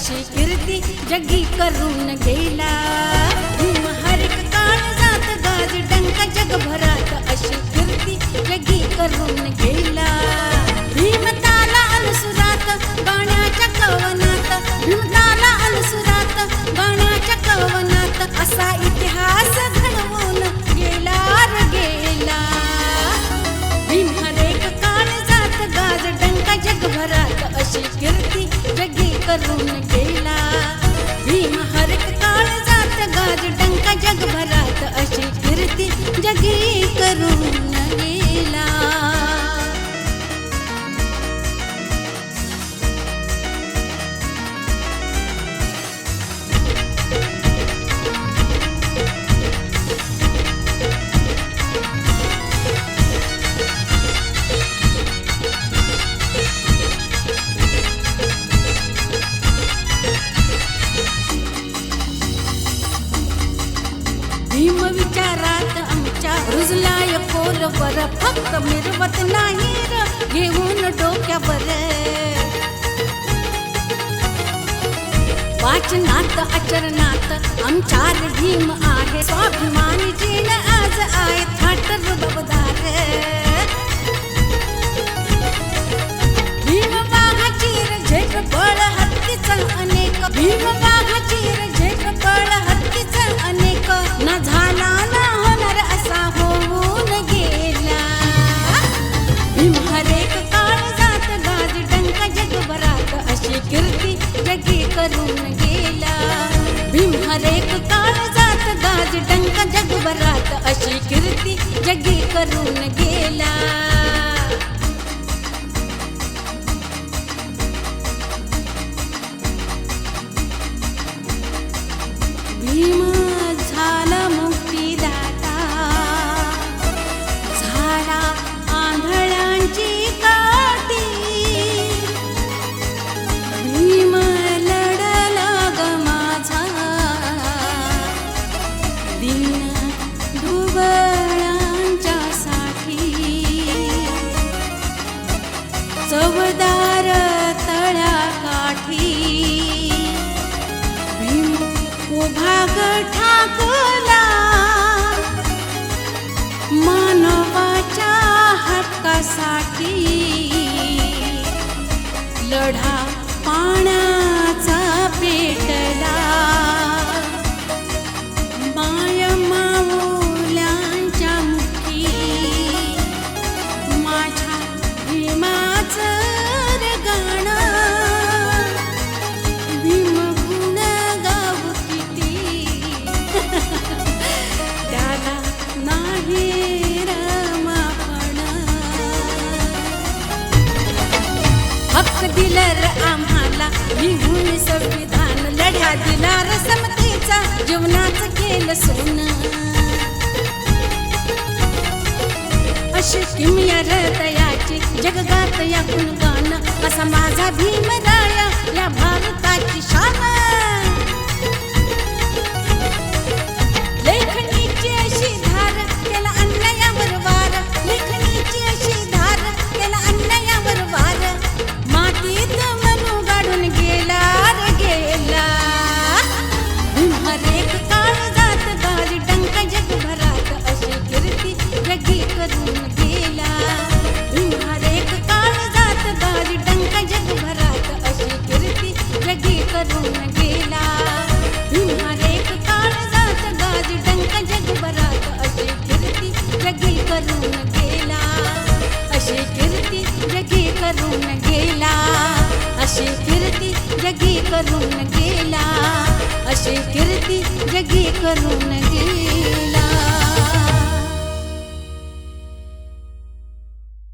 अशी कीर्ती जगी करून गेला। भीम हर एक काळजात गाज डंका जगभरात अशी कीर्ती जगी करून गेला। भीम ताला अनुसरात गाण्याच्या कवनात, भीम ताला अनुसरात गाण्याच्या कवनात असा इतिहास घडवून गेला रे गेला। भीम हर एक काळजात गाज डंका जगभरात अशी कीर्ती जगी करून गेला। भीम हर एक काळजात गाज डंका जगभरात अशी कीर्ती जगी करून गेला। भीम विचारात आमच्या रुजलाय खोलवर, फक्त मिरवत नाही र घेऊन डोक्यावर। वाचनात आचरणात आमच्या भीम आहे, स्वाभिमानी जीन आज आहे थाटर बबदार। भीम वाघाची झेप बळ हत्तीचा अनेक, भीम वाघाची झेप बळ हत्तीचा अनेक, न झाला न होणार असा होऊन गेला। भीम हर एक काळजात गाज डंका जगभरात अशी कीर्ती जगी करून गेला। भीम हर एक काळजात गाज डंका जगभरात अशी कीर्ती जगी करून गेला। भीम झाला मुक्तीदाता, झाला आंधळ्यांची काठी। भीम लढला ग माझा दीन दुबळांच्या साठी। चवदार तळ्याकाठी भीम भाग ठाकला, मानवाच्या हक्कासाठी। लढा पाण्याचा पेटला, माय माऊल्यांच्या मुखी। माझ्या भीमाचं रे गाणं, भीम गुण गाऊ किती, त्याला नाही रमापण। हक्क दिला र आम्हाला लिहून संविधान, लढ्या दिला र समतेचा जीवनाचं केलं सोनं। अशी किमया हृदयाची जगगात या गुणगान, असा माझा भीमराया या भारताची शान। लेखणीची अशी धार केला अन्यायावर वार, लेखणीची अशी धार केला अन्यायावर वार। मातीत मनू गाडून गेला रे गेला। भीम हर एक काळजात गाज डंका जगभरात अशी कीर्ती जगी करून गेला। भीम हर एक काळजात गाज डंका जगभरात अशी कीर्ती जगी करून गेला। भीम हर एक काळजात गाज डंका जगभरात अशी कीर्ती जगी करून गेला। अशी कीर्ती जगी करून गेला, अशी कीर्ती जगी करून गेला, अशी कीर्ती जगी करून गेला।